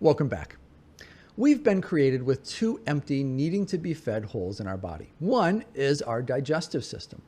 Welcome back. We've been created with two empty, needing to be fed holes in our body. One is our digestive system.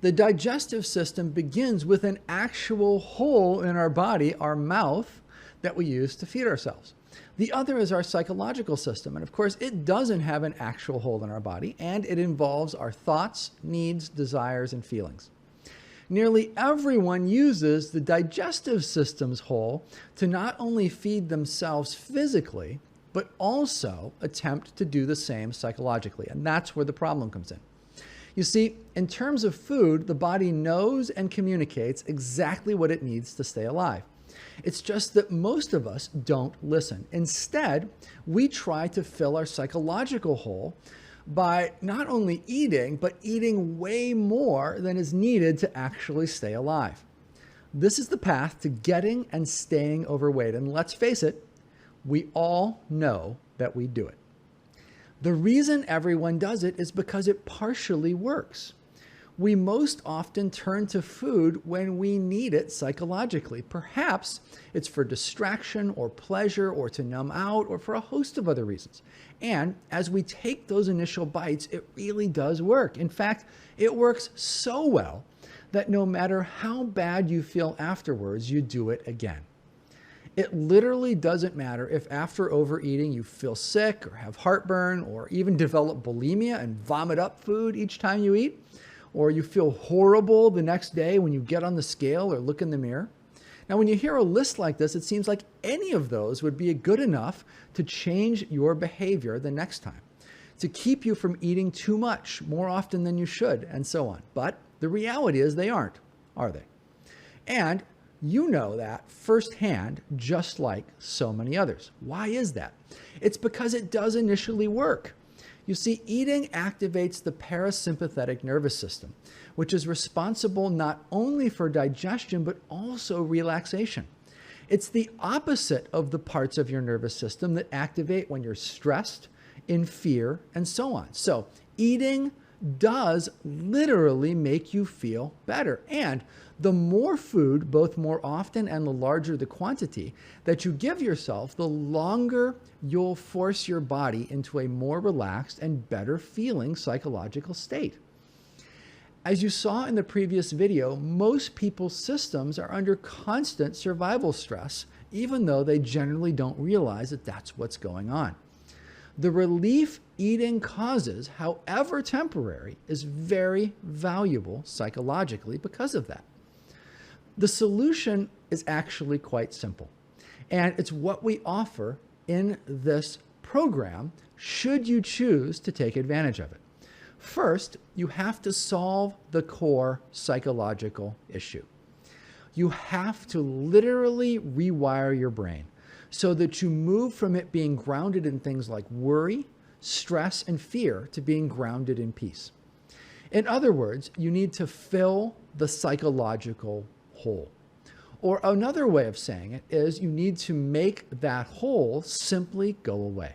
The digestive system begins with an actual hole in our body, our mouth, that we use to feed ourselves. The other is our psychological system. And of course, it doesn't have an actual hole in our body, and it involves our thoughts, needs, desires, and feelings. Nearly everyone uses the digestive system's hole to not only feed themselves physically, but also attempt to do the same psychologically. And that's where the problem comes in. You see, in terms of food, the body knows and communicates exactly what it needs to stay alive. It's just that most of us don't listen. Instead, we try to fill our psychological hole by not only eating, but eating way more than is needed to actually stay alive. This is the path to getting and staying overweight. And let's face it, we all know that we do it. The reason everyone does it is because it partially works. We most often turn to food when we need it psychologically. Perhaps it's for distraction or pleasure or to numb out or for a host of other reasons. And as we take those initial bites, it really does work. In fact, it works so well that no matter how bad you feel afterwards, you do it again. It literally doesn't matter if after overeating you feel sick or have heartburn or even develop bulimia and vomit up food each time you eat, or you feel horrible the next day when you get on the scale or look in the mirror. Now, when you hear a list like this, it seems like any of those would be good enough to change your behavior the next time, to keep you from eating too much more often than you should, and so on. But the reality is they aren't, are they? And you know that firsthand, just like so many others. Why is that? It's because it does initially work. You see, eating activates the parasympathetic nervous system, which is responsible not only for digestion, but also relaxation. It's the opposite of the parts of your nervous system that activate when you're stressed, in fear, and so on. So eating does literally make you feel better. And the more food, both more often and the larger the quantity that you give yourself, the longer you'll force your body into a more relaxed and better feeling psychological state. As you saw in the previous video, most people's systems are under constant survival stress, even though they generally don't realize that that's what's going on. The relief eating causes, however temporary, is very valuable psychologically because of that. The solution is actually quite simple, and it's what we offer in this program should you choose to take advantage of it. First, you have to solve the core psychological issue. You have to literally rewire your brain so that you move from it being grounded in things like worry, stress, and fear to being grounded in peace. In other words, you need to fill the psychological hole. Or another way of saying it is you need to make that hole simply go away.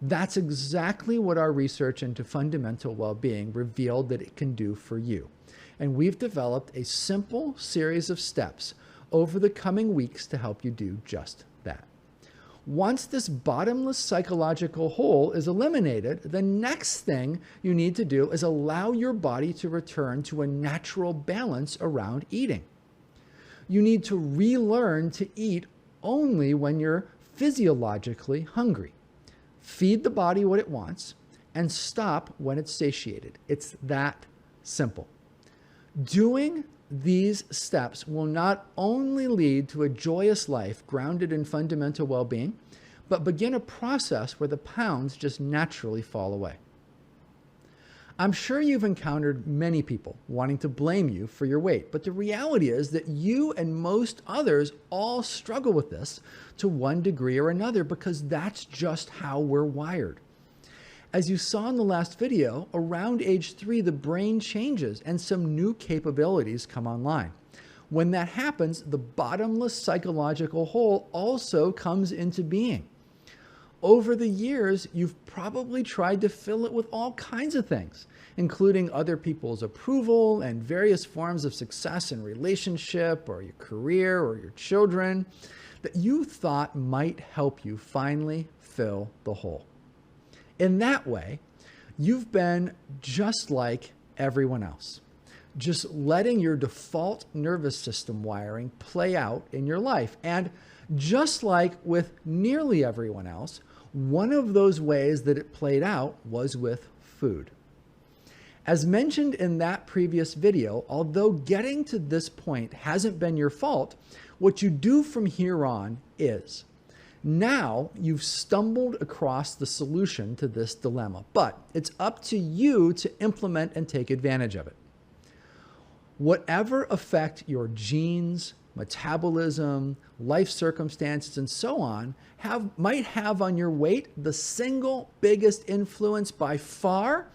That's exactly what our research into fundamental well-being revealed that it can do for you. And we've developed a simple series of steps over the coming weeks to help you do just that. Once this bottomless psychological hole is eliminated, the next thing you need to do is allow your body to return to a natural balance around eating. You need to relearn to eat only when you're physiologically hungry. Feed the body what it wants and stop when it's satiated. It's that simple. Doing these steps will not only lead to a joyous life grounded in fundamental well-being, but begin a process where the pounds just naturally fall away. I'm sure you've encountered many people wanting to blame you for your weight, but the reality is that you and most others all struggle with this to one degree or another because that's just how we're wired. As you saw in the last video, around age 3, the brain changes and some new capabilities come online. When that happens, the bottomless psychological hole also comes into being. Over the years, you've probably tried to fill it with all kinds of things, including other people's approval and various forms of success in relationship or your career or your children. that you thought might help you finally fill the hole. In that way, you've been just like everyone else, just letting your default nervous system wiring play out in your life. And just like with nearly everyone else, one of those ways that it played out was with food. As mentioned in that previous video, although getting to this point hasn't been your fault, what you do from here on is. Now you've stumbled across the solution to this dilemma, but it's up to you to implement and take advantage of it. Whatever effect your genes, metabolism, life circumstances, and so on might have on your weight, the single biggest influence by far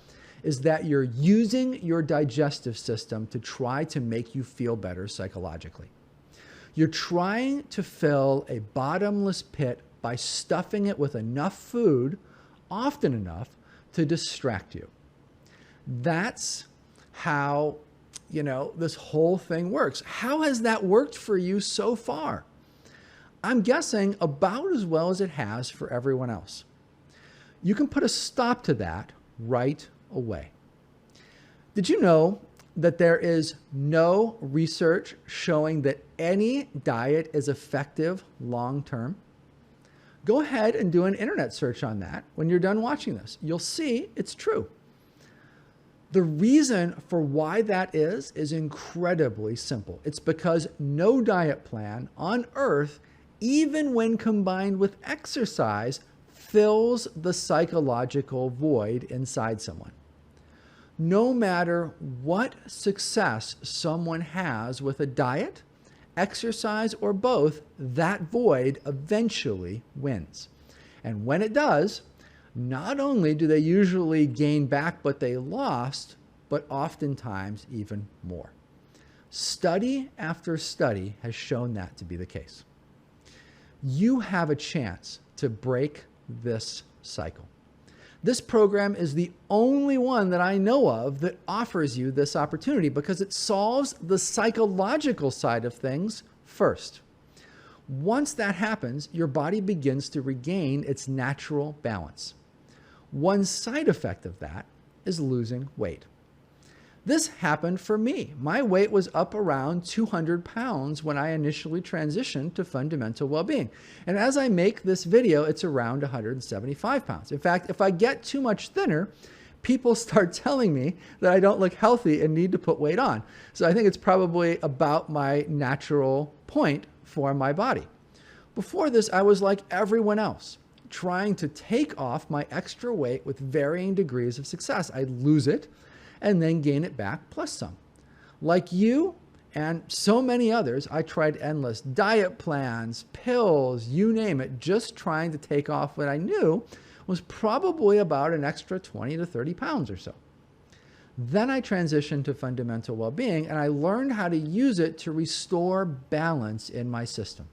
is that you're using your digestive system to try to make you feel better psychologically. You're trying to fill a bottomless pit by stuffing it with enough food, often enough, to distract you. That's how, this whole thing works. How has that worked for you so far? I'm guessing about as well as it has for everyone else. You can put a stop to that right away. Did you know that there is no research showing that any diet is effective long-term? Go ahead and do an internet search on that when you're done watching this. You'll see it's true. The reason for why that is incredibly simple. It's because no diet plan on earth, even when combined with exercise, fills the psychological void inside someone. No matter what success someone has with a diet, exercise, or both, that void eventually wins. And when it does, not only do they usually gain back what they lost, but oftentimes even more. Study after study has shown that to be the case. You have a chance to break this cycle. This program is the only one that I know of that offers you this opportunity because it solves the psychological side of things first. Once that happens, your body begins to regain its natural balance. One side effect of that is losing weight. This happened for me. My weight was up around 200 pounds when I initially transitioned to fundamental well-being. And as I make this video, it's around 175 pounds. In fact, if I get too much thinner, people start telling me that I don't look healthy and need to put weight on. So I think it's probably about my natural point for my body. Before this, I was like everyone else, trying to take off my extra weight with varying degrees of success. I'd lose it and then gain it back plus some. Like you and so many others, I tried endless diet plans, pills, you name it, just trying to take off what I knew was probably about an extra 20 to 30 pounds or so. Then I transitioned to fundamental well-being and I learned how to use it to restore balance in my system.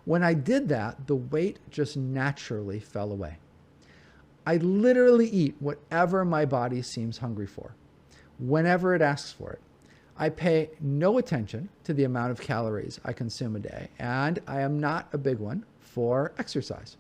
When I did that, the weight just naturally fell away. I literally eat whatever my body seems hungry for, whenever it asks for it. I pay no attention to the amount of calories I consume a day, and I am not a big one for exercise.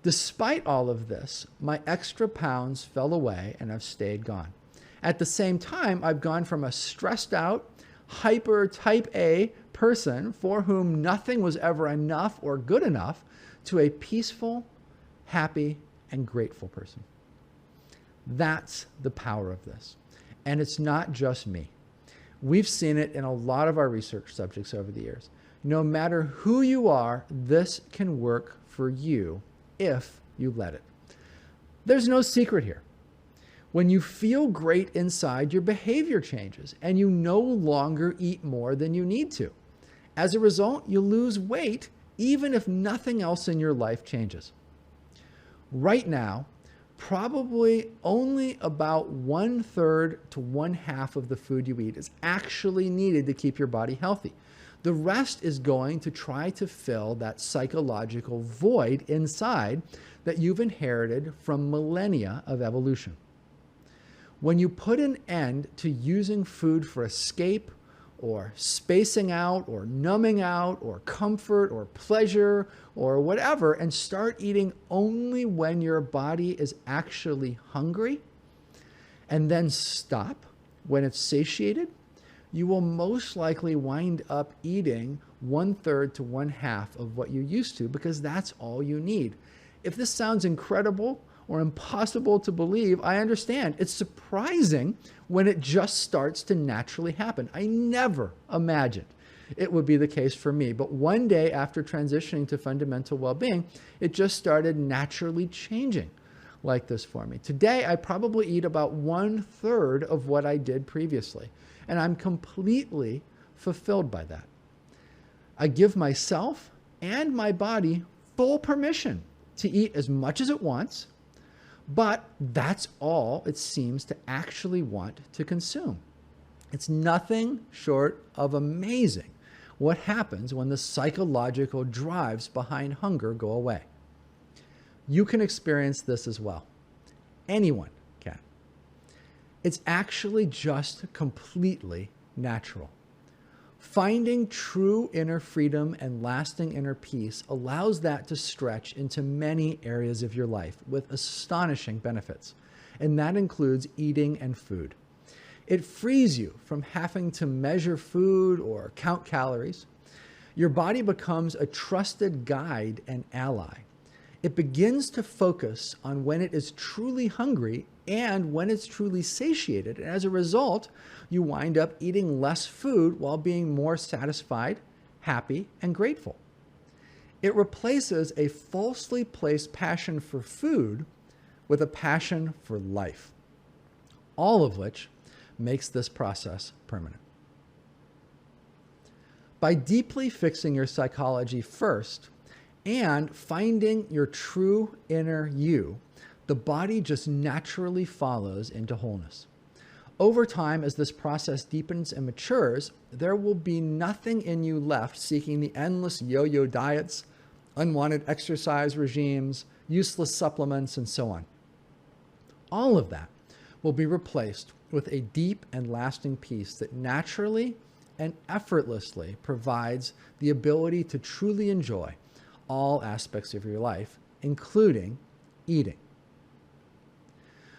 Despite all of this, my extra pounds fell away and have stayed gone. At the same time, I've gone from a stressed out, hyper type A person for whom nothing was ever enough or good enough to a peaceful, happy, and grateful person. That's the power of this. And it's not just me. We've seen it in a lot of our research subjects over the years. No matter who you are, this can work for you if you let it. There's no secret here. When you feel great inside, your behavior changes and you no longer eat more than you need to. As a result, you lose weight even if nothing else in your life changes. Right now, probably only about 1/3 to 1/2 of the food you eat is actually needed to keep your body healthy. The rest is going to try to fill that psychological void inside that you've inherited from millennia of evolution. When you put an end to using food for escape or spacing out or numbing out or comfort or pleasure or whatever, and start eating only when your body is actually hungry, and then stop when it's satiated, you will most likely wind up eating 1/3 to 1/2 of what you used to, because that's all you need. If this sounds incredible or impossible to believe, I understand. It's surprising when it just starts to naturally happen. I never imagined it would be the case for me. But one day after transitioning to fundamental well-being, it just started naturally changing like this for me. Today, I probably eat about 1/3 of what I did previously, and I'm completely fulfilled by that. I give myself and my body full permission to eat as much as it wants, but that's all it seems to actually want to consume. It's nothing short of amazing what happens when the psychological drives behind hunger go away. You can experience this as well. Anyone can. It's actually just completely natural. Finding true inner freedom and lasting inner peace allows that to stretch into many areas of your life with astonishing benefits, and that includes eating and food. It frees you from having to measure food or count calories. Your body becomes a trusted guide and ally. It begins to focus on when it is truly hungry and when it's truly satiated. And as a result, you wind up eating less food while being more satisfied, happy, and grateful. It replaces a falsely placed passion for food with a passion for life, all of which makes this process permanent. By deeply fixing your psychology first and finding your true inner you, the body just naturally follows into wholeness. Over time, as this process deepens and matures, there will be nothing in you left seeking the endless yo-yo diets, unwanted exercise regimes, useless supplements, and so on. All of that will be replaced with a deep and lasting peace that naturally and effortlessly provides the ability to truly enjoy all aspects of your life, including eating.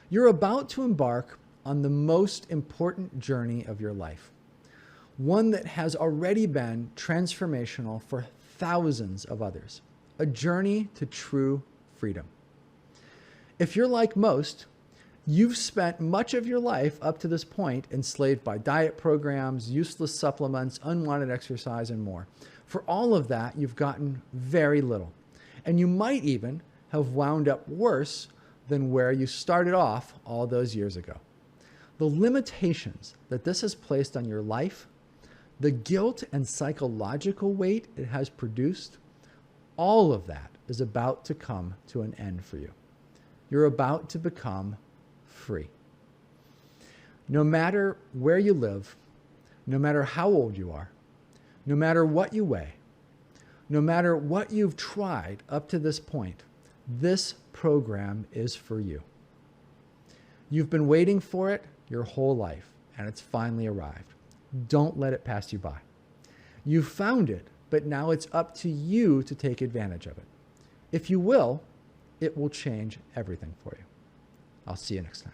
You're about to embark on the most important journey of your life, one that has already been transformational for thousands of others, a journey to true freedom. If you're like most, you've spent much of your life up to this point enslaved by diet programs, useless supplements, unwanted exercise, and more. For all of that, you've gotten very little. And you might even have wound up worse than where you started off all those years ago. The limitations that this has placed on your life, the guilt and psychological weight it has produced, all of that is about to come to an end for you. You're about to become free. No matter where you live, no matter how old you are, no matter what you weigh, no matter what you've tried up to this point, this program is for you. You've been waiting for it your whole life, and it's finally arrived. Don't let it pass you by. You found it, but now it's up to you to take advantage of it. If you will, it will change everything for you. I'll see you next time.